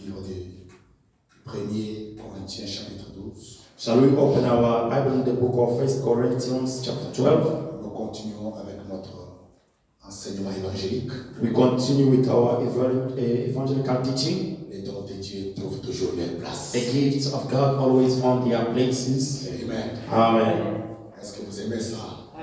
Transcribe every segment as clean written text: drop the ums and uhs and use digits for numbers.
livre du 1er Corinthiens chapitre 12. Shall we open our Bible in the book of 1 Corinthians chapter 12? Nous continuons avec notre enseignement évangélique. We continue with our evangelical teaching. Les dons de Dieu trouvent toujours leur place. The gifts of God always found their places. Amen. Amen. Est-ce que vous aimez ça?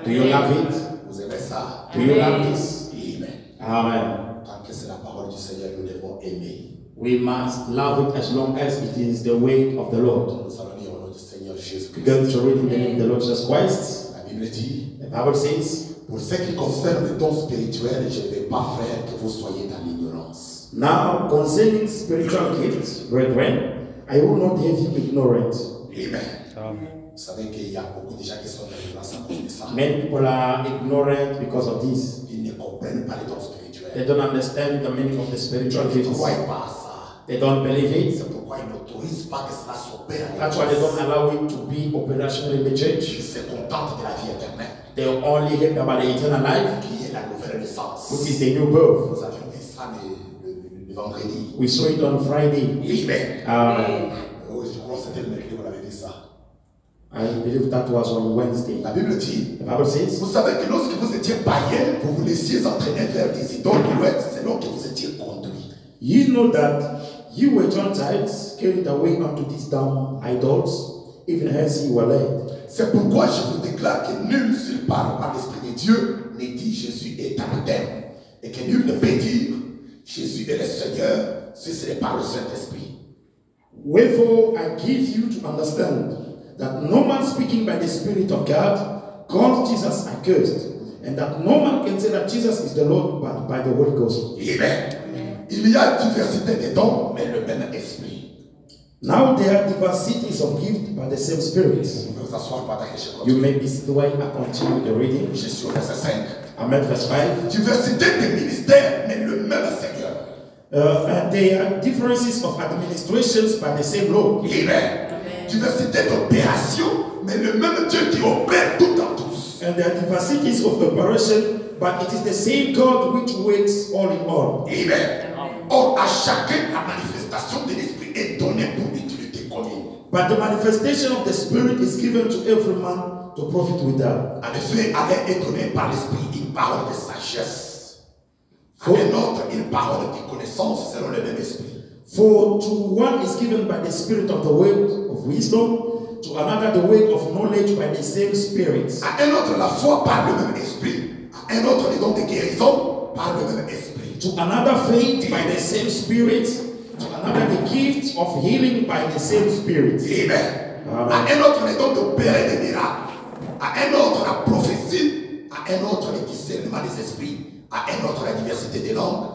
Do you love it? Vous aimez ça? Do you love this? Amen. Amen. Tant que c'est la parole du Seigneur, nous devons aimer. We must love it as long as it is the way of the Lord. Nous allons lire au nom du Seigneur We're Jésus-Christ. going to read in the name of the Lord Jesus Christ. La Bible dit, The Bible says, pour ce qui concerne les dons spirituels, je ne vais pas faire que vous soyez dans l'ignorance. now concerning spiritual gifts, brethren, I will not have you ignorant. Amen. Vous savez qu'il y a beaucoup de gens qui sont dans l'ignorance à cause de ça. Many people are ignorant because of this. Ils ne comprennent pas les dons They spirituels. don't understand the meaning of the spiritual Ils ne gifts. croient pas à ça. They don't believe it. C'est pourquoi ils n'autorisent pas que cela s'opère. That's why they don't allow it to be operational in the Ils church. se contentent de la vie éternelle, They only hear about the eternal life, qui est la nouvelle naissance. which is the new birth. Nous avions vu ça le vendredi. We saw it on Friday. Amen. Oh, je crois que c'était le mercredi qu'on avait vu ça. I believe that was on Wednesday. La Bible dit, The Bible says, vous savez que lorsque vous étiez païens, vous vous laissiez entraîner vers des idoles du ouest, c'est là que vous étiez conduits. you know that you were Gentiles carried away unto these dumb idols, even as you were led. C'est pourquoi je vous déclare que nul s'il parle par l'Esprit de Dieu ne dit Jésus est anathème, et que nul ne peut dire Jésus est le Seigneur si ce n'est par le Saint-Esprit. Wherefore I give you to understand that no man speaking by the Spirit of God calls Jesus accursed, and that no man can say that Jesus is the Lord but by the Holy Ghost. Amen. Il y a diversité de dons, mais le même esprit. Now there are diversities of gifts by the same Spirit. Vous pouvez vous asseoir pendant que je You continue. may be seated while I continue the reading. Je suis au verset 5. Amen. Verse 5. Diversité de ministères, mais le même Seigneur. And there are differences of administrations by the same Lord. Amen. Diversité d'opérations, mais le même Dieu qui opère tout en tous. And there are diversities of operation, but it is the same God which works all in all. Amen. Or, à chacun, la manifestation de l'Esprit est donnée pour l'utilité commune. But the manifestation of the Spirit is given to every man to profit with that. En effet, à l'un est donné par l'Esprit une parole de sagesse. À un autre, une parole de connaissance selon le même esprit. For to one is given by the Spirit of the word of wisdom, to another the word of knowledge by the same Spirit. À un autre, la foi par le même esprit. À un autre, les dons de guérison par le même esprit. To another faith by the same Spirit, to another the gift of healing by the same Spirit. Amen. Amen. À un autre, les dons d'opérer des miracles. À un autre, la prophétie. À un autre, le discernement des esprits. À un autre, la diversité des langues.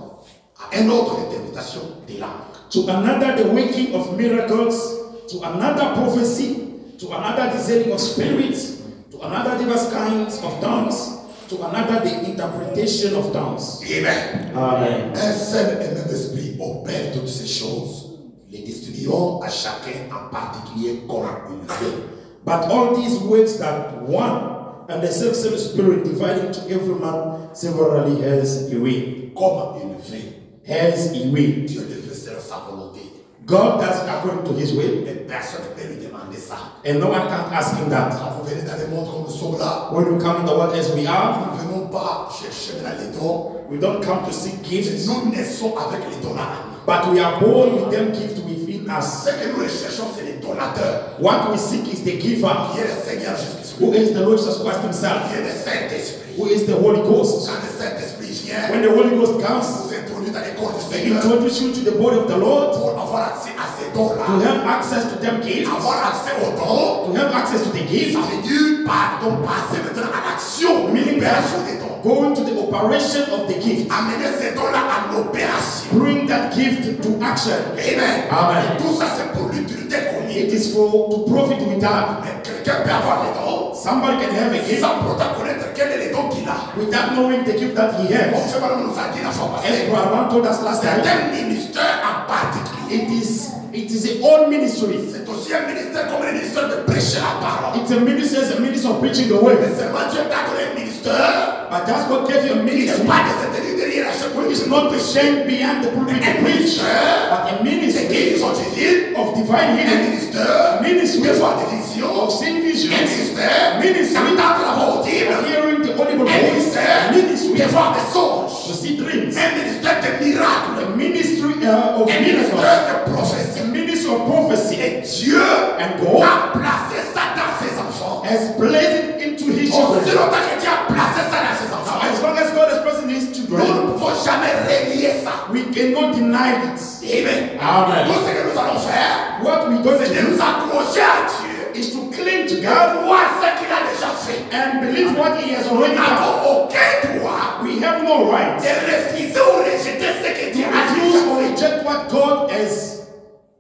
À un autre, l'interprétation des langues. To another the working of miracles, to another prophecy, to another discerning of spirits, to another diverse kinds of tongues, to another the interpretation of tongues. Amen. Amen. Un seul et même esprit opère toutes ces choses. Les distribuons à chacun en particulier comme une veine. But all these works that one and the same Spirit dividing to every man severally has a way. Comme une veine. Has a way. Dieu le fait selon sa volonté. God does it according to his will, Et personne ne peut lui demander ça. and no one can ask him that. Quand vous venez dans le monde comme nous sommes là, When we come in the world as we are, nous ne venons pas chercher dans les dons. we don't come to seek gifts, Nous naissons avec les donneurs. but we are born with them gifts within us. Ce que nous recherchons, c'est les donateurs. What we seek is the giver, Qui est le Seigneur Jésus-Christ. who is the Lord Jesus Christ himself, Qui est le Saint-Esprit. who is the Holy Ghost. Quand le Saint-Esprit vient, When the Holy Ghost comes, vous introduit dans les corps du they Seigneur introduce you to the body of the Lord, pour avoir accès à ces to dons-là. have access to them gifts, Avoir accès aux dons, to have access to the gifts, ça veut dire pardon, passer maintenant à l'action, l'opération des dons. going to the operation of the gift, Amener ces dons-là à l'opération. bring that gift to action. Amen. Amen. Et tout ça, c'est pour l'utilité commune. It is for to profit with that. Mais quelqu'un peut avoir les dons Somebody can have a gift sans pourtant connaître quel est les dons qu'il a. without knowing the gift that he Mon has. frère Manon nous a dit la fois As passée, Brother told us last c'est time, un ministère en particulier. it is a own ministry. C'est aussi un ministère comme le ministère de prêcher la parole. It's a ministry of preaching the word. Mais seulement Dieu t'a donné un ministère. But that's what gave you a Il n'est ministry. pas de se tenir derrière à chaque fois. It's not to stand behind the pulpit to preach, but a ministry healing, of divine un healing, ministère ministry de voir des visions, of seeing un visions, ministère ministry d'entendre la voix audible, of hearing the audible un voice, ministère ministry de voir des to songes, see dreams, un ministère de miracles, a ministry of un miracles, ministère de a prophétie. ministry of prophecy. Et Dieu And God a placé ça dans ses enfants. has placed it into his Aussi children. longtemps que Dieu a placé ça dans ses Now, enfants, as long as God has placed in his nous children, ne pouvons jamais relier ça. we cannot deny it. Amen. Amen. Tout ce que nous allons faire, What we're going c'est to de do nous accrocher à Dieu is to cling to et God voir ce qu'il a déjà fait. and believe what he has Nous already done. n'avons aucun droit We have no right de refuser ou rejeter ce que to Dieu a refuse déjà or fait. reject what God has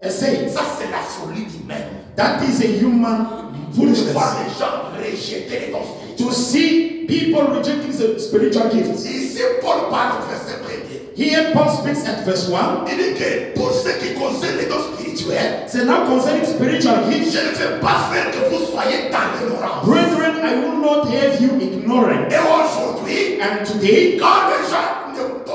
said. Ça, c'est la folie humaine. That is a human De foolishness. voir les gens rejeter les dons spirituels. To see people rejecting the spiritual gifts. Ici, Paul parle au verset 1er. Here, Paul speaks at verse 1. Il dit que pour ce qui concerne les dons spirituels, So now concerning spiritual gifts, je ne veux pas faire que vous soyez dans l'ignorance. brethren, I will not have you ignorant. Et aujourd'hui, And today, quand les gens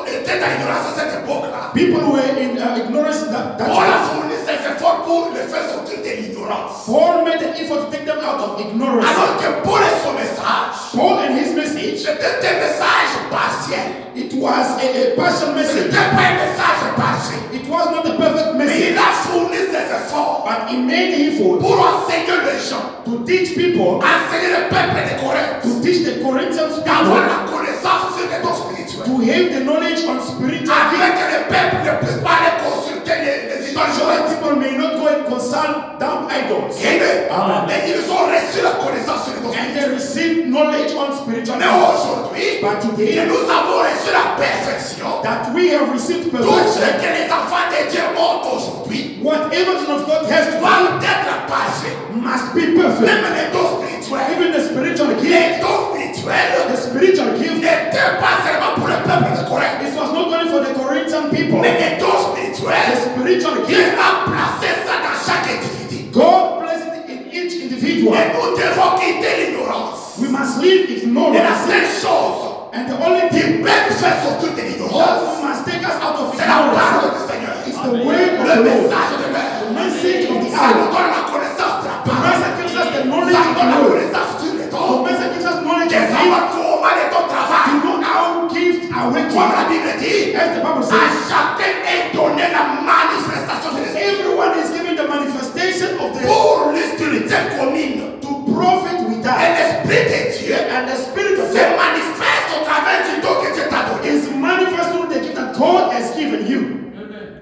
étaient dans l'ignorance à cette époque-là, people who were in ignorance that Paul a time, fourni ses efforts pour les faire sortir de l'ignorance. Paul made an effort to take them out of ignorance. Alors que Paul et son message, Paul and his message, c'était un message partiel. it was a partial Ce message. n'était pas un message parfait. It was not a perfect Mais message, il a fourni ses efforts but he made effort pour enseigner les gens, to teach people, enseigner le peuple de Corinthe, to teach the Corinthians d'avoir people la connaissance sur les dons spirituels. to have the knowledge on spiritual Afin gifts, que le peuple ne puisse pas aller consulter les idoles so that jointes. people may not go and consult dumb idols. Amen. Amen. Et ils ont reçu la connaissance sur les dons And spirituels. they receive knowledge on spiritual Mais gifts. aujourd'hui, But que today, nous avons reçu la perfection, that we have received tout ce perfection, que les enfants de Dieu ont aujourd'hui whatever the Son of God has to doit être parfait. do must be perfect. Même les dons spirituels. Even the spiritual gift, Les dons spirituels the spiritual gift, n'étaient pas seulement pour le peuple de Corinthe, it was not only for the Corinthian people. mais les dons The spirituels, spiritual Dieu gift, a placé ça dans chaque individu. God placed it in each individual. Et nous devons quitter l'ignorance. We must live Et la ignorance. seule chose And the only qui thing peut nous faire sortir de that l'ignorance, must take us out of c'est la parole ignorance du Seigneur. is the word of Le the Lord. message de The l'heure. message of the Ça nous hour. donne la connaissance de la The parole. message gives us the Ça knowledge nous of donne the la Lord. connaissance sur les The dons. message gives us knowledge De of God. savoir comment les dons To travaillent. know how gifts are Comme working. la Bible dit, As the Bible à says, chacun est donné la manifestation de l'Esprit everyone is given the manifestation of the pour l'utilité commune. to profit with Et that. l'Esprit de Dieu And the Spirit of se God manifeste au travers du don que Dieu t'a donné. is manifest through the gift that God has given you.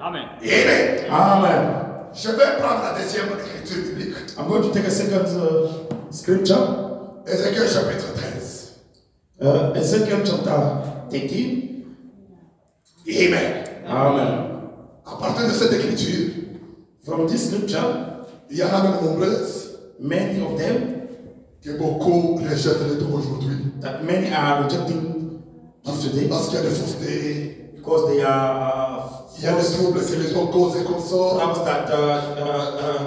Amen. Amen. Amen. Je vais prendre la deuxième écriture biblique. I'm going to take a second scripture. Ézéchiel chapitre 13. Ezekiel chapter 13. Amen. Amen. À partir de cette écriture, From this scripture, il y en a même nombreuses many of them que beaucoup rejettent les dons aujourd'hui. that many are rejecting today Parce qu'il y a des faussetés, because they are il y a des troubles que les dons causent et consorts. troubles that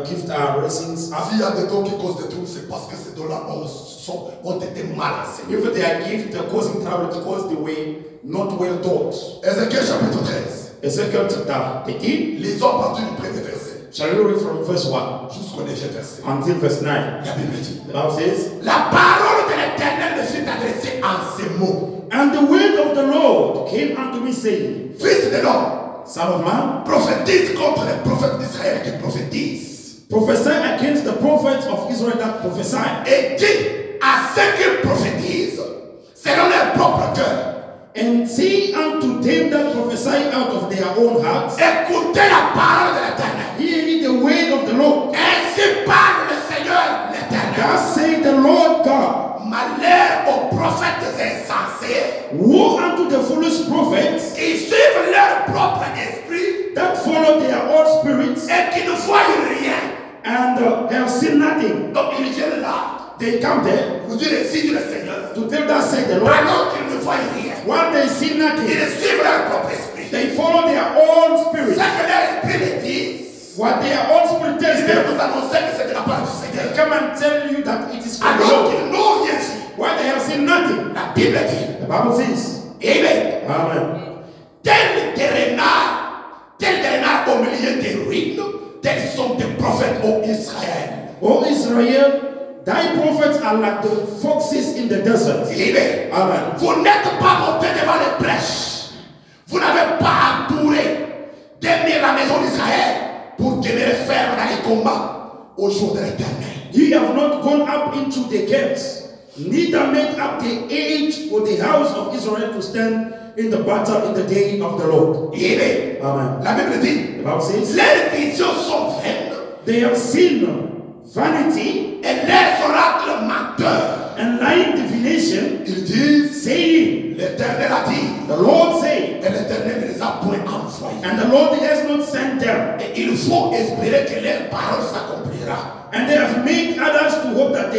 gifts are raising up. S'il y a des dons qui causent des troubles, c'est parce que ces dons-là ont été mal enseignés. If they are gifts causing trouble because they were not well taught. Ézéchiel chapitre 13. Ezekiel chapter 13. Lisons à partir du premier verset Shall we read from verse 1 jusqu'au 9e verset. until verse 9? La Bible dit, The Bible says, la parole de l'Éternel me fut adressée en ces mots. and the word of the Lord came unto me, saying, Fils de l'homme, Son of man, prophétise contre les prophètes d'Israël qui prophétisent. prophesy against the prophets of Israel that prophesy, Et dis à ceux qui prophétisent selon leur propre cœur. and say unto them that prophesy out of their own hearts, Écoutez la parole de l'Éternel. hear ye the word of the Lord. Ainsi parle le Seigneur l'Éternel. Thus saith the Lord God, Malheur aux prophètes insensés woe unto the foolish prophets qui suivent leur propre esprit that follow their own spirits et qui ne voient rien. and have seen nothing. Donc ils viennent là They come there pour dire ainsi dit le Seigneur. to tell that saith the Lord. Alors qu'ils ne voient rien. When they see nothing, Ils suivent leur propre esprit. they follow their own Ce spirit. que leur esprit les dit, What their own spirit tells ils viennent them, vous annoncer que c'est de la part du they Seigneur. come and tell you that it is from the Alors Lord. qu'ils n'ont rien vu. Why they have seen nothing? La Bible dit, The Bible says, Amen. Amen. Tel des renards au milieu des ruines, tels O Israel, thy prophets are like the foxes in the desert. Amen. Vous n'êtes pas monté devant les brèches. Vous n'avez pas adoré demeurer la maison d'Israël pour demeurer ferme dans les combats au jour de l'éternel. Ye have not gone up into the gates, neither made up the edge for the house of Israel to stand in the battle in the day of the Lord. Amen. La Bible dit, The Bible says, les visions sont vaines they have seen vanity et les oracles menteurs. and lying divination, Ils disent, saying, l'Éternel a dit, the Lord said, et l'Éternel ne les a point envoyés. and the Lord has not sent them. Et il faut espérer que leur parole s'accomplira. And they have made others to hope that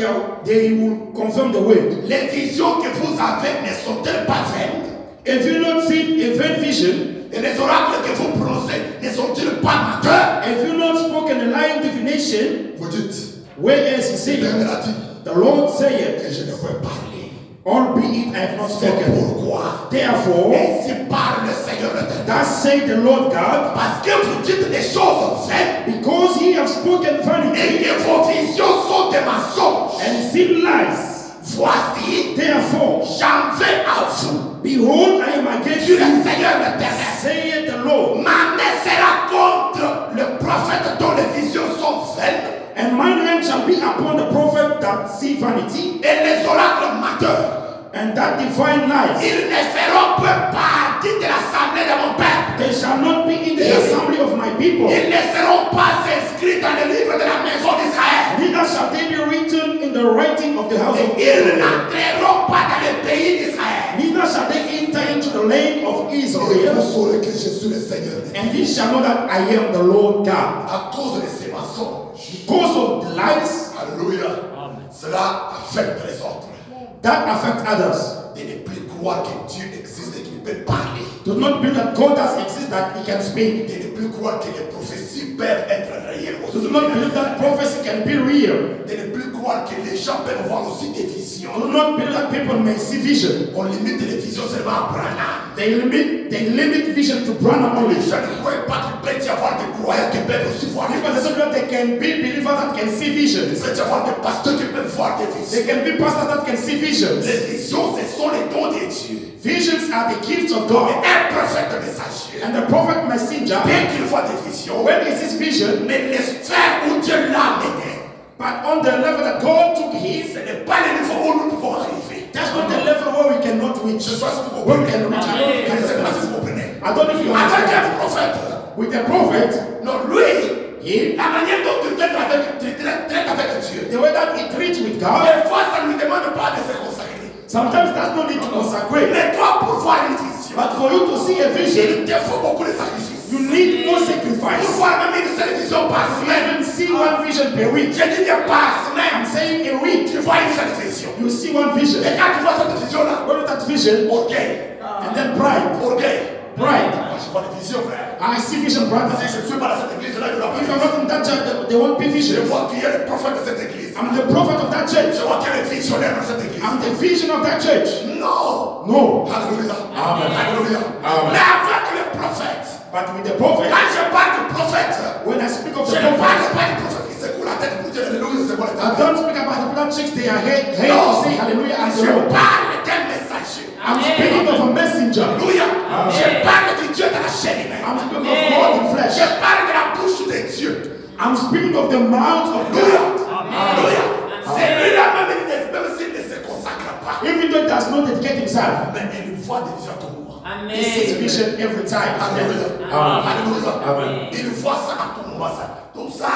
they will confirm the word. Les visions que vous avez ne sont-elles pas vaines? If you not seen a vain vision, Et les oracles que vous prononcez ne sont-ils pas menteurs? if you not spoken a lying divination, Vous dites, whereas he said, l'Éternel a dit, the Lord saith, et je ne peux parler. albeit I have not C'est spoken. pourquoi, Therefore, ainsi parle le Seigneur l'Éternel. thus saith the Lord God, Parce que vous dites des choses vaines because ye have spoken vanity et que vos visions sont des mensonges. and seen lies, Voici, therefore, j'en vais à vous. behold, I am against Dieu le you, Seigneur l'Éternel. saith the Lord, Ma main sera contre le prophète dont les visions sont vaines and mine hand shall be upon the prophet that see vanity, et les oracles menteurs. and that divine lies. Ils ne feront point partie de l'assemblée de mon peuple. They shall not be in the assembly of my people, Ils ne seront pas inscrits dans le livre de la maison d'Israël. neither shall they be written in the writing of the house of Ils Israel, n'entreront pas dans le pays d'Israël. neither shall they enter into the land of Et vous Israel, saurez que je suis le Seigneur. and ye shall know that I am the Lord God. À cause de ces mensonges, Because of the lies alléluia, cela affecte les autres. that affect others, De ne plus croire que Dieu existe et qu'il peut parler. do not believe that God does exist, that he can speak. De ne plus croire que les prophéties peuvent être réelles aussi. Do not believe that prophecy can be real. De ne plus croire que les gens peuvent voir aussi des visions. Do not believe that people may see vision. On limite les visions seulement à Branham. They limit vision to Branham only. Les gens ne croient pas qu'il peut y avoir des croyants qui peuvent aussi voir des People visions. say that they can be believers that can see Il visions. peut y avoir des pasteurs qui peuvent voir des They visions. can be pastors that can see visions. Les visions, ce sont les dons de Dieu. Visions are the gifts of Et God. un prophète messager, And the prophet messenger, bien qu'il voit des visions, when he sees vision, mais les sphères où Dieu l'a mené, but on the level that God took him, ce n'est pas le niveau où nous pouvons arriver. that's not the level where we cannot reach. Je sais pas si vous Where we comprenez. can reach. Je ne sais pas si vous comprenez. I don't know if you Avec understand. un prophète, With the prophet, non, lui, he, la manière dont il traite avec Dieu, the way that he treats with God, des fois, ça ne lui demande pas de se consacrer. sometimes that's no need to consecrate. Mais toi, pour voir une vision, But for you to see a vision, il te faut beaucoup de sacrifices. you need more Pour sacrifice. voir même une seule vision par You semaine. even see one vision per week. Je dis bien par I'm semaine. saying a week. Tu vois une seule vision. You see one vision. Et quand tu vois cette vision-là, What is that vision? orgueil. And then pride. Orgueil. Pride. Moi, je vois des visions, frère. I see vision, brother. Si je ne suis pas dans cette église-là, je dois If pas. I'm not in that church, they won't be Je vision. vois qu'il y a le prophète de cette église. I'm the prophet of that church. Je vois qu'il y a le visionnaire dans cette église. I'm the vision of that church. Non. No. Alléluia. Amen. Alléluia. Amen. Mais avec le prophète, But with the prophet, quand je parle du prophète, when I speak of je the ne parle prophet, pas du prophète qui secoue la tête pour dire Alléluia, c'est bon I l'état. don't speak about the people that church they are here to No. say hallelujah and the Je Lord. parle d'un messager. I'm speaking of a messenger. Alléluia. Je parle du Dieu de la chair humaine. I'm speaking of God in flesh. Je parle de la bouche de Dieu. I'm speaking of the mouth of Alléluia. God. Alléluia. C'est lui-là même s'il ne se consacre pas. Even though he does not dedicate himself, Mais il voit des visions comme moi. he sees vision every time. Alléluia. Amen. Alléluia. Il voit ça à tout moment. Ça. Donc ça,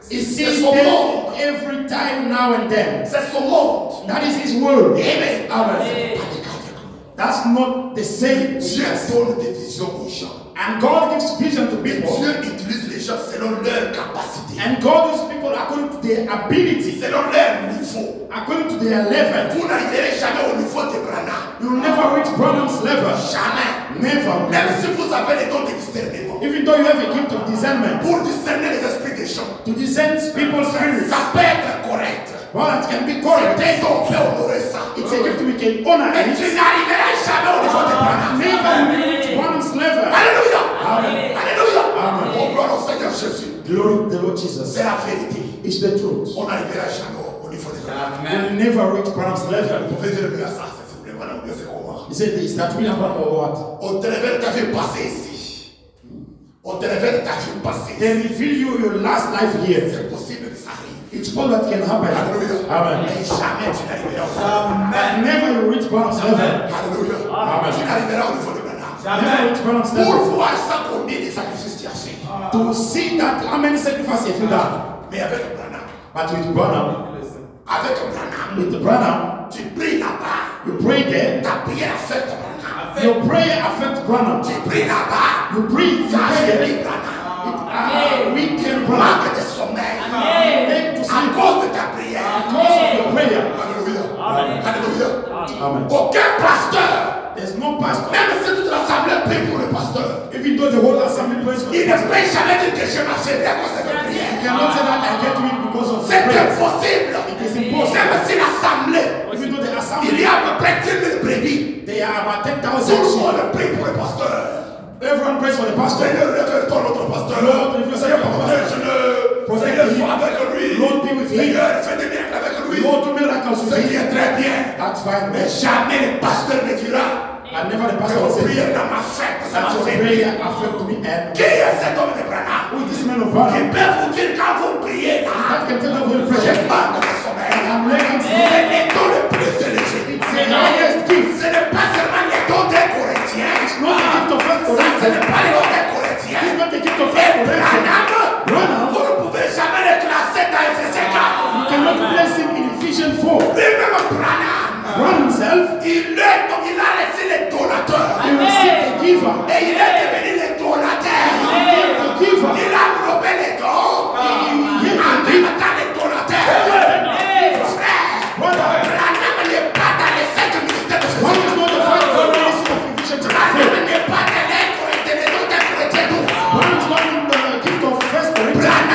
He c'est sees son them monde. every time now and then. C'est son monde. That is his word. Amen. Amen. Pas des cas avec nous. That's not the same. Dieu donne des visions aux gens. And God gives vision to Et people. Dieu utilise les gens selon leur capacité, And God uses people according to their ability, selon leur niveau. according to their level. Vous n'arriverez jamais au niveau de Branham. You will never reach Branham's level. Jamais. Never. Même si vous avez les dons de discernement. Even though you have a gift of discernment, Pour discerner les esprits des gens. to discern people's spirits, Ça peut être correct. well, that can be correct. Des dons, on peut honorer ça. It's a gift we can honor Mais it. tu n'arriveras jamais au niveau de Branham. Never will reach Branham's level. Alléluia. Amen. Alléluia. Amen. Oh, gloire au Seigneur Jésus. glory of the Lord Jesus C'est la vérité. is the truth. On n'arrivera jamais au niveau de Branham. We'll never reach Branham's level. Vous pouvez dire le ça, c'est vraiment c'est comment. He said, is that William Branham or what? On te révèle ta vie passée ici. On te révèle ta vie passée They ici. reveal you your last life here. C'est possible que ça arrive. It's all that can happen. Alléluia. Amen. Mais jamais tu n'arriveras au But never you reach Branham's level. Alléluia. Tu n'arriveras au niveau de Branham. Never reach Branham's Pour level. voir ça combien de sacrifices tu as fait. To see that how many sacrifices have you done. Mais avec Branham. But with Branham, Avec Branham. with Branham, Tu pries là-bas. you pray there. Ta prière affecte Branham. Your prayer affects Branham. Tu pries là-bas. You pray, you Ça pray there. affaiblit Branham. We can Branham. Manque de sommeil. Make to À sleep cause de ta prière. because of your prayer. Alléluia. Amen. Alléluia. Amen. Aucun pasteur, There's no pastor. même si toute l'assemblée prie pour le pasteur, Even though the whole assembly prays for il the ne pastor, peut jamais dire que je m'affaiblis à cause de ta you prière. cannot say that I get weak because of the C'est prayer. impossible. It is impossible. Même si l'assemblée, Even though the il assembly, y a à peu près 10 000 brebis, they are about tout 10,000 le sheep. monde prie pour le pasteur. Everyone prays for the pastor. Seigneur, révèle-toi notre pasteur. Lord, reveal yourself to our pastor. Protège-le. Protect Seigneur, him. sois avec lui. Lord, be with him. Seigneur, fais des miracles avec lui. Lord, do miracles with Ce qui him. est très bien. That's fine. Mais jamais le pasteur ne dira And never the que pastor will vos say, prières dans ma fête, ça that m'a your fait prayer bien. affect me. And Qui est cet homme de Branham? who is this man of Il Branham? peut vous dire quand vous priez là, That can tell us when je prayer. manque de sommeil. I'm lacking C'est sleep. les dons le plus élevé. It's the highest gift. Ce n'est pas seulement les dons des Corinthiens. Not the gift of first Ça, ce n'est Corinthians. pas les dons des Corinthiens. It's not the gift of Et first Corinthians. Branham, vous ne pouvez jamais le classer dans Ephésiens 4. You cannot place him in Ephesians 4. Lui-même Branham, Branham himself, il a laissé les donateurs. he received the giver. Et il est devenu le donateur. The giver. Il a englobé les dons. En même temps les donateurs. Frère, Brother, Branham n'est pas dans les 5 ministères de one Jésus. is not the first ministry of Ephesians chapter 4. Branham n'est pas dans les dons des chrétiens. One is not in the gift of first Corinthians.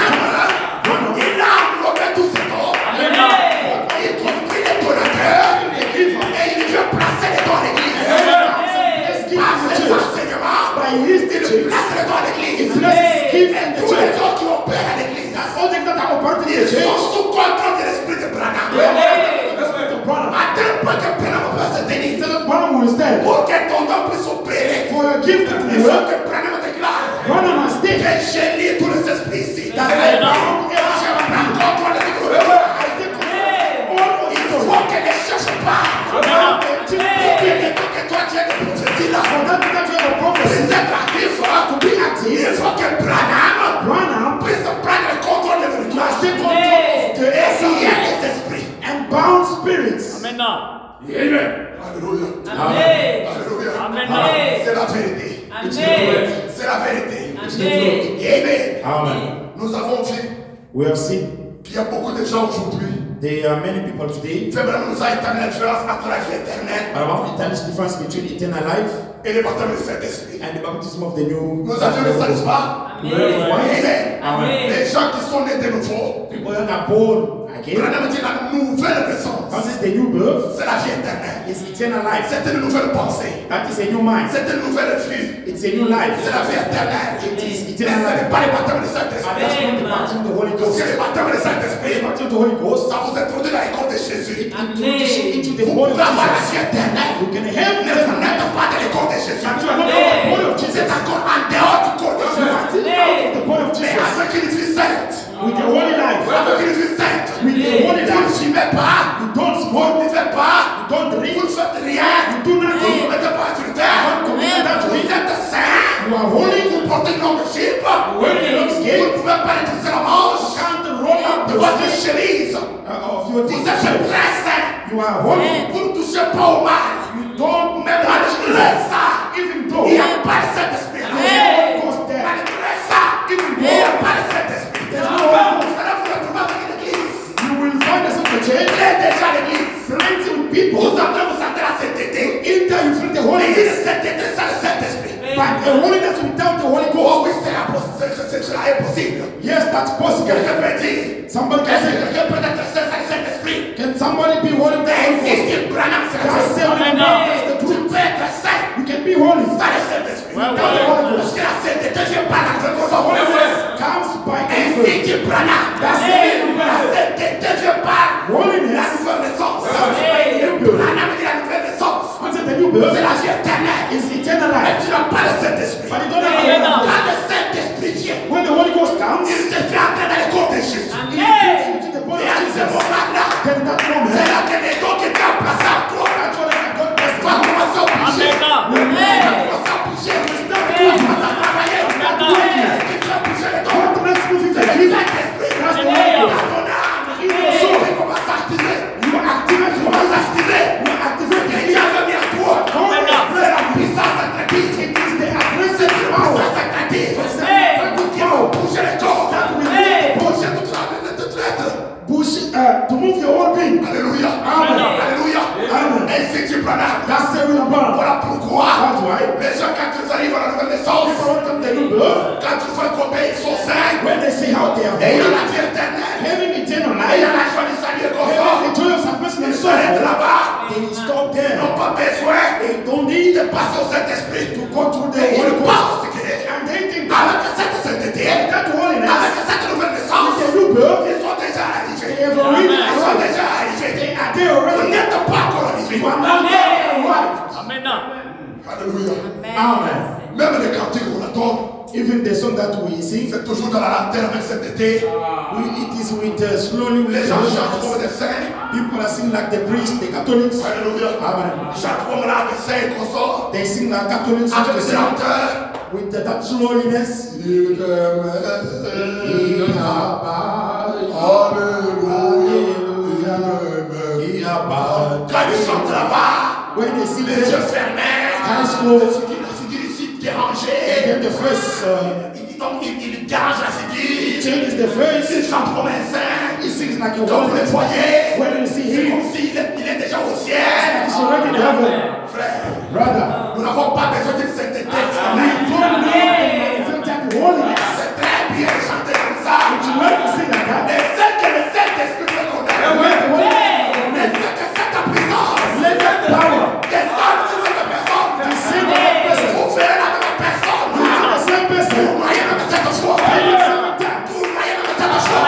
Branham, il a englobé tous ces dons. Y compris les donateurs. Et il veut placer les dons à l'église. Let's give Par him the ses church. enseignements, By his il teachings, place les dons à l'église. he places gift in the Tous les church. dons qui opèrent à l'église, All things that are operating in the ils sont church. sous contrôle de l'esprit de Branham. Respect to Branham. À tel point que Branham peut se tenir. Instead of Branham will stand. Pour que ton don puisse opérer, For your gift to il faut work, que Branham déclare Branham has que stated j'ai lié tous les esprits ici. that I bound Je every prends contrôle de tout. I take all of Il it. faut que ne cherche pas. Now, Il faut que toi tu aies des prophéties là. for that kind of prophecy Vous êtes actif. to be active, Il faut que Branham Branham puisse prendre le contrôle de must l'auditoire. take control of the Et s'il y a essence les esprits. and bound spirits. Maintenant. Amen. Alléluia. Amen. Alléluia. Amen. C'est la vérité. Amen. C'est la vérité. Amen. Amen. Amen. Nous avons vu We have seen qu'il y a beaucoup de gens aujourd'hui. there are many people today. Frère Branham nous a établi la différence entre la vie éternelle Around the difference between eternal life et le baptême du Saint-Esprit. and the baptism of the new. Nous avions le salut, pas? Amen. Amen. Les gens qui sont nés de nouveau. People that are born again. Branham dit la nouvelle naissance. That is the new birth. C'est la vie éternelle. It's eternal life. C'est une nouvelle pensée. That is a new mind. C'est une nouvelle vie. It's a new life. C'est la vie éternelle. It is Mais eternal ce n'est life. pas le baptême du And Saint-Esprit. that's not the baptism of the Holy Parce Ghost. que le baptême du The Saint-Esprit, baptism of the Holy Ghost. ça vous introduit dans l'école de Jésus. Into the Vous body pouvez of avoir la Jesus. vie éternelle. You can have Mais vous eternal life. n'êtes pas dans l'école de Jésus. And you are not the body of Jesus. C'est encore en dehors du corps de You Jésus. are still out of the body of Mais Jesus. avec une vie sainte, With the holy life. avec une vie sainte, With the holy vous ne life. fumez pas, You don't vous smoke. ne buvez pas, You don't drink. vous ne faites rien, You do vous ne nothing. mettez pas sur You terre, don't commit that to vous it. êtes saint, You are holy. vous portez le leadership, Wear the Lord's vous ne gate. pouvez pas utiliser la manche Can't roll up de the votre sleeve chemise, of your vous êtes t-shirt. très saint, You are holy. vous ne touchez pas au mal, You don't même malgré ça, even though il n'y a pas de Saint-Esprit. the Holy Ghost there. Malgré ça, il n'y a pas de Saint-Esprit. There's no Holy Ghost. Alors vous retrouvez avec l'église. You will find yourself a church. Il est déjà l'église. Plenty of people. Vous entrez, vous sentez la sainteté. Enter, you feel the Mais Holy il Ghost. est sainteté sans le Saint-Esprit. But a holiness without the Holy Oh Ghost. oui, cela est possible. Yes, that's possible. Quelqu'un peut dire, Somebody can est-ce que say, quelqu'un peut être saint sans le Saint-Esprit? can somebody be holy without the Mais Holy Ghost? existe Branham, c'est la Just vérité. say only now. That's the Tu truth. peux être saint You can be holy. sans le Saint-Esprit. Ouais, ouais. Parce que la sainteté vient par la reconnaissance. Comes by Un si tu prends la sainteté vient par la nouvelle naissance. Prana veut dire la nouvelle naissance. C'est la vie éternelle. Mais tu n'as pas le Saint-Esprit. Quand le Saint-Esprit vient, When the Holy Ghost comes, il te fait entrer dans les corps de Jésus. he takes you to the body Et à of ce Jesus. moment-là, Then that moment, c'est là que les dons qui étaient placés en toi va commencer à bouger. Va commencer à bouger. Va commencer à travailler. Ce qui fait bouger les dons, what makes you c'est le feel Saint-Esprit. That's the Holy Dans Ghost. ton âme, il commence à activer. You activate, Il commence à activer. you activate Et Dieu veut bien toi. C'est la puissance sacrative. It is the aggressive C'est la power puissance sacrative. Qui va bouger les corps. that will make the Bouger toute l'être. bush to move your whole being. Alléluia. Amen. Alléluia. Amen. Et si tu prends la That's the real power. voilà pourquoi That's why les gens quand ils arrivent à la nouvelle naissance, people want them to new birth. quand tu vois combien ils sont saints, When they see how they are et il y a holy, la vie éternelle, having eternal et il y a life, la joie du salut et having confort, the joy of salvation and ils so s'arrêtent forth, là-bas. they stop Ils there. n'ont pas besoin They don't need de passer au Saint-Esprit. to go through the Et Holy ils Ghost. pensent que And they think that avec cette sainteté, that holiness, avec cette nouvelle naissance, with the new birth, ils sont déjà they arrivés. have already Ils sont arrived. déjà arrivés. They are there Vous already. n'êtes pas encore arrivés. You are not there arrived. Alléluia. Amen. Même les cantiques qu'on entend, Even the song that we sing, c'est toujours dans la lanterne avec sainteté. it is with slowly Les with gens chantent comme des saints. people are sing like the priests, the Catholics. Alléluia. Amen. Chaque homme là, des saints qu'on sort, They sing like Catholics avec with des the lenteurs. with that slowliness. Il t'aime. Alléluia. Quand ils chantent là-bas, When they sing les yeux the fermés, eyes closed, la figure ici and dérangée. then the first Donc il dérange la figure. changes the face. Il chante comme un saint. He sings like a Donc vous le woman. voyez, When you see c'est him, comme s'il est déjà au ciel. he's already in heaven. Frère, Brother, nous n'avons pas besoin d'une sainteté. we Amen. don't need to manufacture holiness. C'est très bien de chanter comme ça. But you like to sing like that. Mais c'est que le Saint-Esprit fait qu'on a. When the Holy Mais c'est que cette puissance let that power descende sur cette personne. descend on that person. Vous verrez la même personne. You see the same person. Vous voyez même cette foi. Every single time. Vous voyez même cette foi.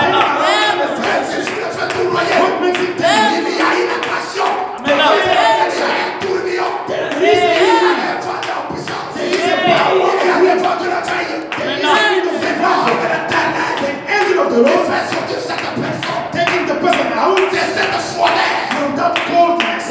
Mais si je le fais tournoyer, What makes it tell? il y a une attraction. Il y a un tourbillon. There is Il y a a un vent de puissance. There is a power. Il y a un vent de la veille. There is a spirit of C'est the l'ange Lord. de l'éternel. The angel of the Il Lord fait sortir cette personne taking the person out de cette foi-là. from that coldness.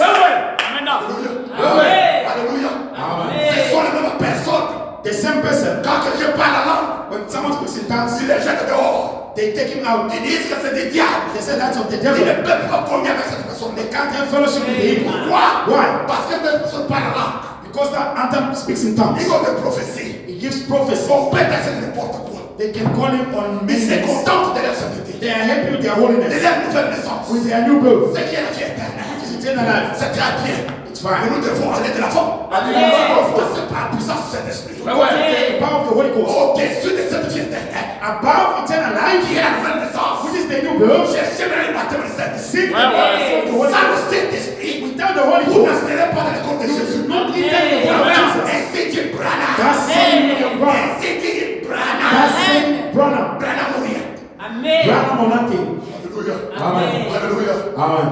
Alléluia. Amen. Ce sont les mêmes personnes. The same person, Quand quelqu'un parle la langue, when someone speaks in tongues, ils les jettent dehors. they take him out. Ils disent que c'est des diables. They say that's of the Ils devil. ne peuvent pas communier avec cette personne. They can't have fellowship with him. Pourquoi? Why? Parce que cette personne parle la langue. Because that anthem speaks in tongues. Ils ont des prophéties. He gives prophecy. On peut être n'importe quoi. They can call him on Ils se names. contentent de leur sainteté. They are happy with their De holiness, leur nouvelle naissance. with their new birth. Ce qui est la vie éternelle. It is eternal life. C'est très bien. It's Mais fine. nous devons aller de l'avant. C'est par la puissance de Saint-Esprit. The power of the Holy Ghost. Au-dessus de cette vie éternelle. Above eternal life, Qui est la nouvelle naissance. which is the new birth, Cherchez bien le baptême de Saint-Esprit. seek the baptism of the Holy Sans le Ghost. Saint-Esprit, Without the Holy vous Ghost, n'entrerez pas dans le corps de you Jésus. should not enter the blood of Jesus. Ainsi dit Branham. That's saying your brother. Ainsi dit Branham. That's saying Branham. Branham ou rien. Branham or nothing. Alléluia. Amen. Alléluia. Amen.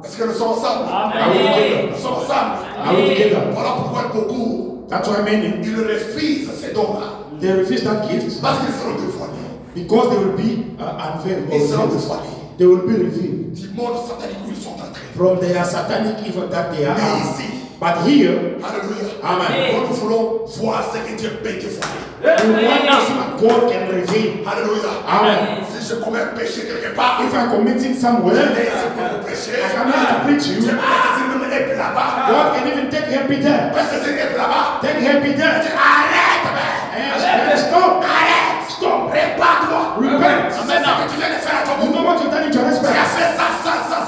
Est-ce que nous sommes ensemble? Are we together? Nous sommes ensemble. Are we together? Voilà pourquoi beaucoup, That's why many, ils refusent ces dons-là. they refuse that gift Parce qu'ils seront dévoilés. because they will be unveiled. Ils seront Or dévoilés. they will be revealed Du monde satanique où ils sont entrés. from their satanic evil that they are. Mais ici, But here, alléluia. Amen. Nous voulons voir ce que Dieu peut dévoiler. we want to see what God can reveal. Alléluia. Amen. Si je commets un péché quelque part, If I'm committing somewhere, je vais essayer pour vous prêcher. I come here to preach Je you. peux saisir même un peu là-bas. God can even take help me there. Je peux saisir un peu là-bas. Take help me there. Arrête, man. And stop. Arrête. Stop. Répare-toi. Repent. C'est ça que tu viens de faire à ton You know bout. what you've done in your Tu as respect. fait ça.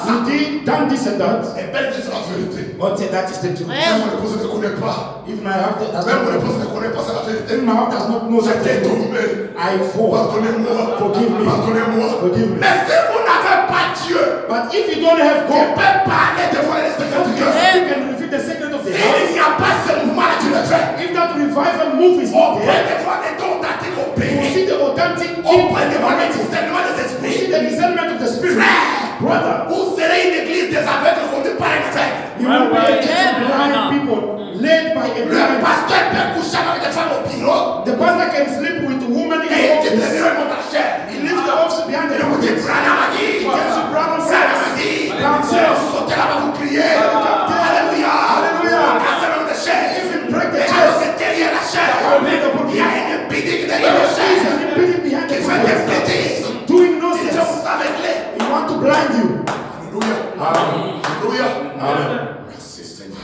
You did done this and that. Et belle Dieu, c'est la vérité. God said that is the truth. Même mon épouse ne connaît pas. If my heart does Même mon not épouse ne connaît pas, c'est la vérité. if my heart does not know that J'étais tombé. I fall. Pardonnez-moi. Forgive me. Pardonnez-moi. Forgive me. Mais si vous n'avez pas Dieu, But if you don't have on God, peut parler de voir les secrets de Dieu. you can reveal the secret of the house. S'il n'y a pas ce mouvement-là, tu le fais. If that revival move is On not peut there, te voir des dons tactiques au béni. see the authentic On peut demander le discernement des You see esprits. the discernment of the spirit. Frère, Brother, vous serez une église des aveugles conduite par un aveugle. you will be a church of blind people led by a Le blind. pasteur peut coucher avec des femmes au bureau. The pastor can sleep with a woman in Et the il dit, le office. bureau est mon chair. He leaves the office behind the Il vous dit, office. Branham a dit. He tells you, Branham Branham a says, dit. downstairs. Vous sautez là-bas, vous criez. Alléluia. Alléluia. Cassez même de chair. If you break the Et chest, alors, c'est derrière la chair. Il y a une bidique derrière la there is chair. an impediment behind Qui the fait des chest. bêtises. Doing Il dit, nonsense. vous aveugler. He want to blind you. Alléluia. Amen. Alléluia. Amen. Merci Seigneur.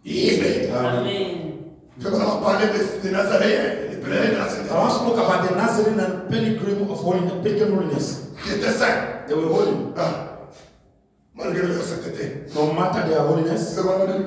Amen. Amen. Je vais maintenant parler des Nazaréens, des pèlerins de la Sainte I want to speak about the Nazarene and pilgrim of holiness, pilgrim holiness. qui étaient saints. They were holy. Malgré leur sainteté. No matter their holiness, C'est vraiment dit.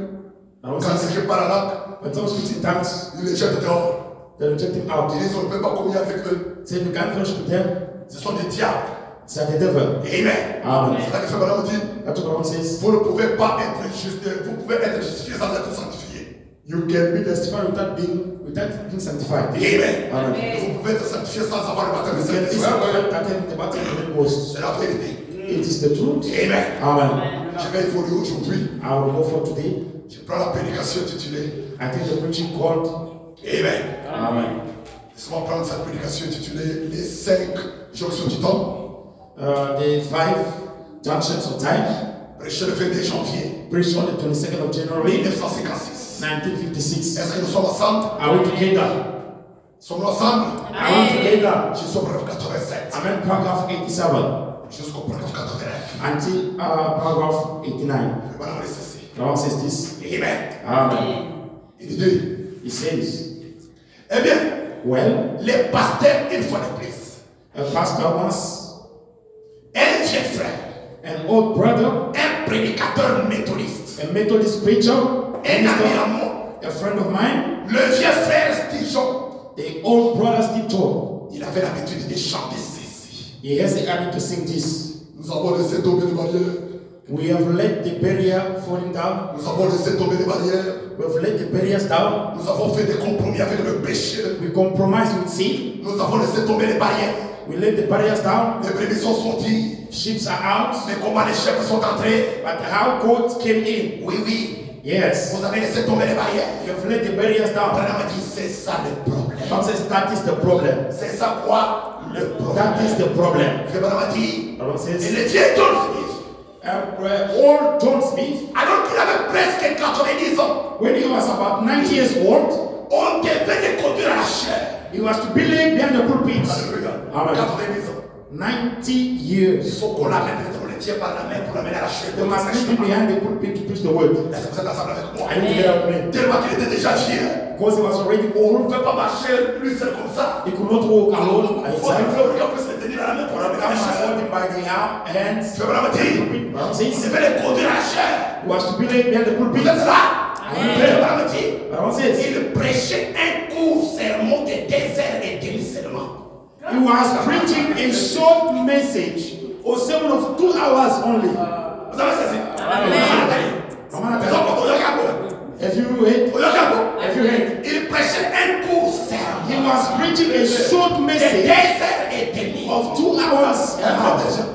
I want Quand to say, je parle à langue, when someone speaks in tongues, ils les jettent dehors. they reject him out. Ils disent on ne peut pas communier avec eux. Say, if you can't fellowship with them, Ce sont des diables. it's like the devil. Amen. Amen. C'est là que Frère Branham dit, That's what God says. vous ne pouvez pas être justifié, vous pouvez être justifié sans être sanctifié. You can be justified without being sanctified. Amen. Amen. Vous pouvez être sanctifié sans avoir le baptême You du can be Saint-Esprit. sanctified without having the baptism of the Holy Ghost. C'est la vérité. It is the truth. Amen. Amen. Je vais évoluer aujourd'hui. I will go for today. Je prends la prédication intitulée I think the preaching called. Amen. Amen. Laisse-moi prendre cette prédication intitulée Les 5 jonctions du temps. The 5 junctions of time. Prêché le 22 janvier Preached on the 22nd of January 1956. 1956. Est-ce que nous sommes ensemble? Are we together? Sommes-nous ensemble? Are we together? Jusqu'au paragraphe 87. Amen. Paragraph 87 Jusqu'au paragraphe 89. until paragraph 89. Je vais m'en laisser ici. The Lord says this. Amen. Amen. Il dit, He says, eh bien, well, les pasteurs, une fois de plus, a pastor once, un vieux frère, an old brother, un prédicateur méthodiste, a Methodist preacher, un ami à moi, a friend of mine, le vieux frère Stijon, the old brother Stito. il avait l'habitude de chanter ceci. He has the habit to sing this. Nous avons laissé tomber les barrières. We have let the barrier falling down. Nous avons laissé tomber les barrières. We have let the barriers down. Nous avons fait des compromis avec le péché. We compromise with sin. Nous avons laissé tomber les barrières. We let the barriers down. Les brebis sont sortis. Ships are out. Mais comment les chefs sont entrés? But how goats came in? Oui, oui. Yes. Vous avez laissé tomber les barrières. You have let the barriers down. Branham dit, c'est ça le problème. God says that is the problem. C'est ça quoi? Le problème. That is the problem. Frère Branham dit, The Lord et says, le vieux John Smith, old John Smith, alors qu'il avait presque 90 ans, when he was about 90 years old, on devait le conduire à la chair. he was to be laid behind the pulpit. Alléluia. Amen. 90 ans. 90 Il years. faut qu'on l'amène, on le tient par la main pour l'amener à la chair. They must leave him behind the pulpit to preach the word. Est-ce que vous êtes ensemble avec moi? Are you together with me? Tellement qu'il était déjà vieux. Because he was already On old, ne peut pas marcher lui seul comme ça. he could not walk alone by Il faut himself. qu'on puisse le tenir à la main pour l'amener à I la must chair. hold him by the hands. Frère Branham dit, The Bible on says devait le conduire à la chair. he was to be laid behind the Vous pulpit. êtes là? Frère Branham dit, The Bible says il prêchait un court sermon de 2 heures et demie seulement. he was preaching a short message or sermon of 2 hours only. Vous avez saisi? Amen. Ils ont compris, regarde. Have you heard? Regarde. Have you heard? Il prêchait un court sermon He was preaching a short de 2 message heures et demie. of 2 hours.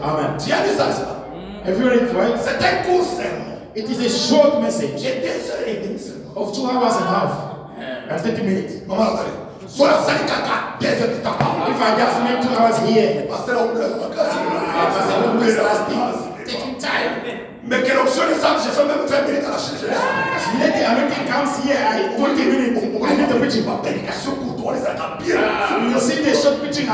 Amen. Tu as vu ça, n'est-ce pas? Have you heard it right? C'est un court sermon It is a short message de 2 heures et demie seulement. of 2 hours and a half and 30 minutes. Maman, attendez. Sur la scène caca, 2 heures de temps. If I just make 2 hours here, Pasteur, on me taking time. mais quelle option les sables, j'ai fait même 20 minutes à la chaîne. Je laisse la prédication. Let the American comes here, I 20 minutes. I need the preaching. Ma prédication pour toi, les attend bien. You see the short preaching, the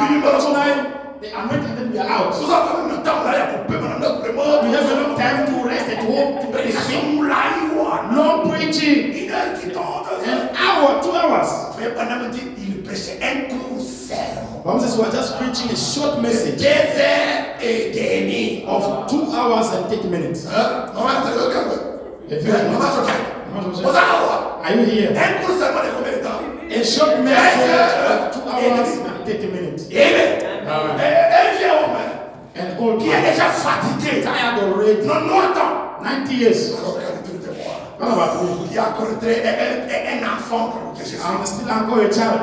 anointing, then we are out. Vous avez même le temps là, il y a coupé, madame, notre vraiment. We have enough time to rest at home to preach. Prédication là, No preaching. une heure qui tombe. An hour, 2 hours. Frère Branham dit, il prêchait un court sermon. Bible says we are just preaching a short 2 message heures et demie. of 2 hours and 30 minutes. Maman, attendez, regarde. If you are, Maman, je vous are you here? un court sermon de combien de temps? A short message of 2 hours and 30 minutes. Amen. Un vieux homme An old qui est man, déjà fatigué. tired already, Non, non, attends. 90 years. Alors, regardez tout le moi. What about me? Il y a encore un enfant que Jésus. I'm still uncle a child.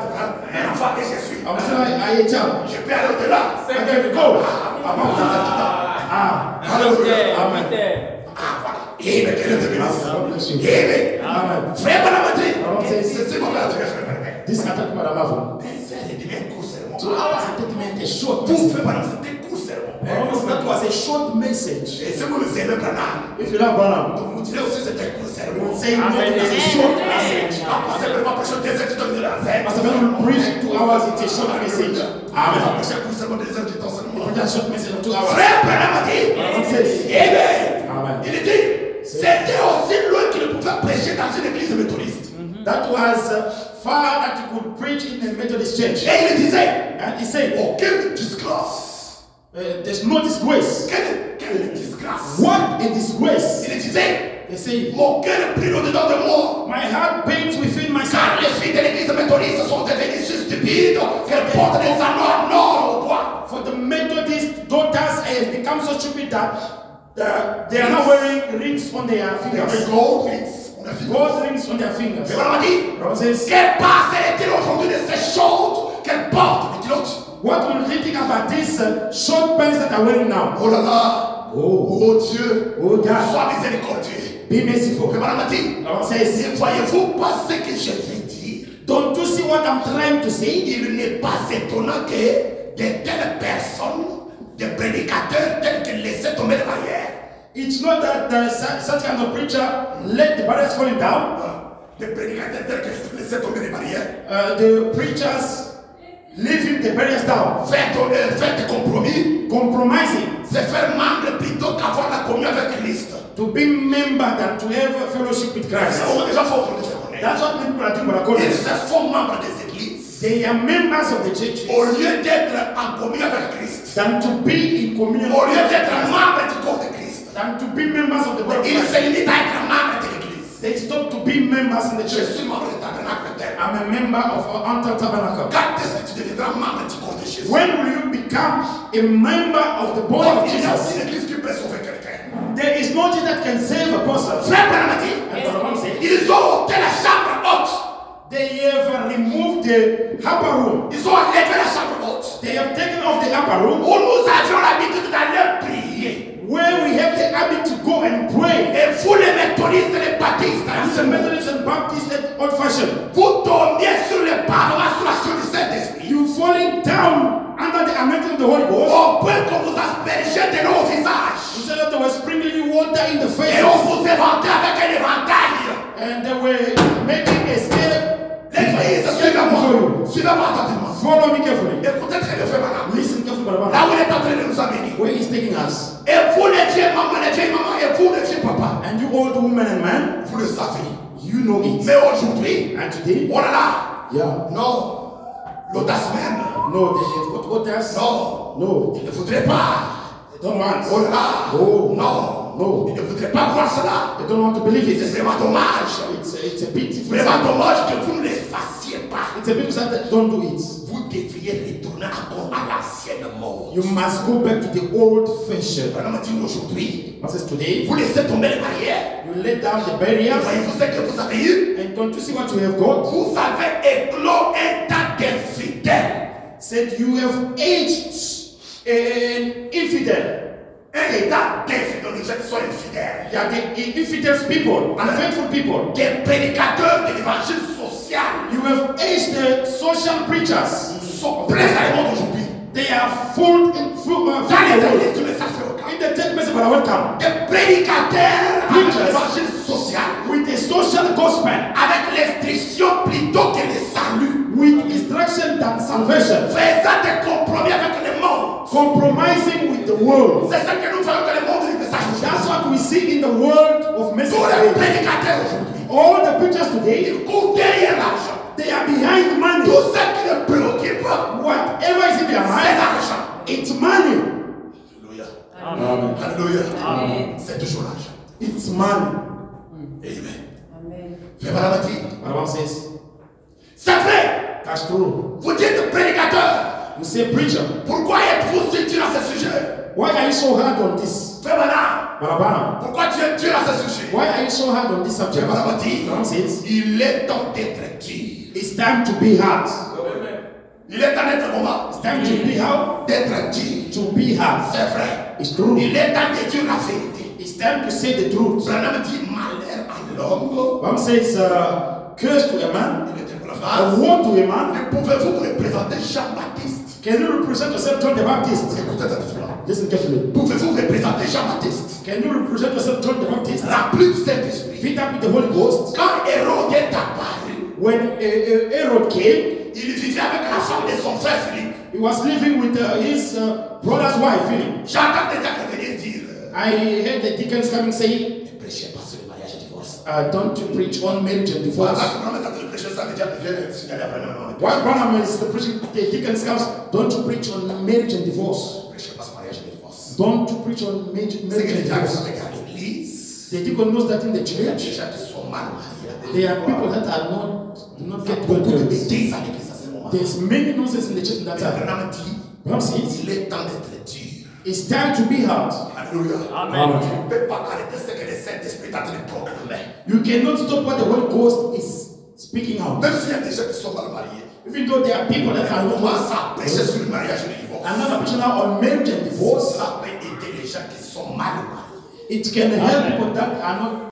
Un enfant que je suis. I a child. Je peux aller au-delà. I can go. Amen. Amen. Voilà. Amen. Que Dieu te bénisse. God bless you. Amen. Amen. Frère Bonamati. Amen. C'est mon frère. This attack Madame Avon. C'est un court sermon. 2 hours and 30 minutes, a short Tout message. fait pendant c'était un court sermon. That was a short message. Et c'est comme le Seigneur Branham. If you love Branham, Donc vous direz aussi c'est un court sermon. say no, it's a short message. Quand c'est vraiment prêcher des heures du temps de la fête. Pastor Ben will preach 2 hours, it's a short message. Amen. Prêcher un court sermon des heures du temps seulement. Preach a short message of 2 hours. Frère Branham a dit. Branham says, Amen. Amen. Il dit, c'était aussi loin qu'il pouvait prêcher dans une église méthodiste. That was far that you could preach in a Methodist church. Et il disait, And he said, aucune disgrâce. there's no disgrace. Quelle disgrâce. What a disgrace. Il disait, They say, mon cœur brûle au-dedans de moi. my heart pains within Car myself. les filles de l'église méthodiste sont devenues si stupides qu'elles portent des anneaux en or au doigt. For the Methodist daughters have become so stupid that they are now wearing rings on their Avec fingers. gold rings. On a vu. Gold rings on their fingers. Et voilà, on dit, Branham says, quelle part est-il aujourd'hui de ces choses qu'elles portent? Et l'autre, what will they think about these short pants that are wearing now? oh là là, Oh, oh Dieu, oh God, sois miséricordieux. be merciful. Et voilà, on dit, Branham says, ne voyez-vous pas ce que je vais dire? don't you see what I'm trying to say? Il n'est pas étonnant que de telles personnes, des prédicateurs tels qu'ils laissaient tomber les barrières, It's not that such kind of preacher let the barriers falling down. des prédicateurs tels qu'ils laissaient tomber les barrières, The preachers leaving the barriers down, faire des compromis, compromising se faire membre plutôt qu'avoir la communion avec Christ. to be member than to have a fellowship with Christ. Les gens font aujourd'hui faire honnête. That's what people are doing. But Ils se font membres des églises they are members of the church au lieu d'être en communion avec Christ, than to be in communion au lieu with d'être Christ, membre du corps de Christ. than to be members of the body of Ils Christ. se limitent à être membre de l'église. They stop to be members in the Je church. suis membre du tabernacle terre. I'm a member of Antal Tabernacle. Quand est-ce que tu deviendras membre du corps de Jésus? When will you become a member of the body of Il y a Jesus? aussi une église qui peut sauver quelqu'un. There is no thing that can save a person. Frère Branham a dit, And Brother said, ils ont ôté la chambre haute. they have removed the upper room. Ils ont enlevé la chambre haute. They have taken off the upper room Où nous avions l'habitude d'aller prier. where we have the habit to go and pray. Et vous les méthodistes et les baptistes, And the Methodists and Baptists at old fashioned. vous tombiez sur le pavement sous l'action du Saint-Esprit. You falling down under the anointing of the Holy Ghost. Au point qu'on vous aspergeait de l'eau au visage. You said that they were sprinkling you water in the face. Et on vous éventait avec un éventail. And they were making a scale. L'église, suivez-moi. Suivez-moi attentivement. Follow me carefully. Écoutez très bien, frère Branham. Listen carefully, Brother. Là où il est en train de nous amener. Where he's taking us. Et vous les vieux mamans, les vieilles mamans, et vous les vieux papas, And you old women and men, vous le savez. you know it. Mais aujourd'hui, And today, oh là là, yeah. non, l'audace même, No, they have got waters. non, No, il ne faudrait pas. they don't want. Oh là là, Oh. non, No. il ne faudrait pas voir cela. They don't want to believe C'est it. vraiment dommage. It's a pity. Vraiment dommage que vous ne les fassiez pas. It's a pity that don't do it. Vous devriez retourner encore à l'ancienne mode. You must go back to the old fashion. Madame a dit aujourd'hui, What says today? vous laissez tomber les barrières. You let down the barrier. Voyez-vous ce que vous avez eu? And don't you see what you have got? Vous avez éclos un tas d'infidèles. Said you have aged an infidel. Un état d'infidèles, les gens qui sont infidèles. Yeah, the infidel people, unfaithful people. Des prédicateurs de l'évangile social. You have aged the social preachers. Ils sont pleins à monde aujourd'hui. They are full in full. Dans les églises, tous les sacerdots. In the church message, but I welcome. Des prédicateurs avec l'évangile social. With the social gospel, Avec l'instruction plutôt que le salut. with instruction than salvation, Faisant des compromis avec le monde. compromising with the world. C'est ce que nous faisons dans le monde du message. That's what we see in the world of Tous message. les prédicateurs aujourd'hui, All the preachers today, ils courent derrière l'argent. they are behind money. Tout ce qui les préoccupe, Whatever is in their c'est mind, l'argent. it's money. Alléluia. Amen. Alléluia. Amen. C'est toujours l'argent. It's money. Amen. Amen. Frère Balamati, Balaam says, c'est vrai. that's true. Vous dites prédicateur. You say, preacher, Pourquoi êtes-vous si dur à ce sujet? why are you so hard on this? Frère Bala, Balaam, pourquoi tu es dur à ce sujet? why are you so hard on this subject? Frère Balamati, Balaam says, il est temps d'être dur. it's time to be hard. Il est temps d'être comment? It's time to be how? D'être dur. To be hard. C'est vrai. It's true. Il est temps de dire la vérité. It's time to say the truth. Branham dit malheur à l'homme. Bible says, curse to a man, Il était pour la a phrase. woe to a man. Mais pouvez-vous représenter Jean-Baptiste? Can you represent yourself John the Baptist? Écoutez cette histoire. Listen carefully. Pouvez-vous représenter Jean-Baptiste? Can you represent yourself John the Baptist? Rempli du Saint-Esprit. Filled up with the Holy Ghost. Quand Hérode est apparu, When Herod came, il vivait avec la femme de son frère Philippe. he was living with his brother's wife, Philip. J'entends des gens venir dire I heard the deacons coming saying, ne prêchez pas sur le mariage et le divorce. don't you preach on marriage and Voilà, divorce. quand on est en train de prêcher ça, les gens viennent signaler après le While Branham is the preaching, the deacons comes, don't you preach on marriage and divorce. Ne prêchez pas sur le mariage et le divorce. Don't you preach on marriage C'est que and les gens qui divorce. sont à l'église, The deacon knows that in the il y a des church, gens qui sont mal mariés. there are people that are do not get well Beaucoup de married. bêtises à l'église à ce moment. There's many nonsense in the church in that Mais time. Branham dit Branham says, il est temps d'être dur. it's time to be hard. Alléluia. Amen. Tu ne peux pas arrêter ce que le Saint-Esprit est en train de proclamer. You cannot stop what the Holy Ghost is speaking out. Même s'il y a des gens qui sont mal mariés. Even though there are people that are On not commence à prêcher sur le mariage et le divorce. another preaching now on marriage and divorce, Ça peut aider les gens qui sont mal mariés. it can help people that are not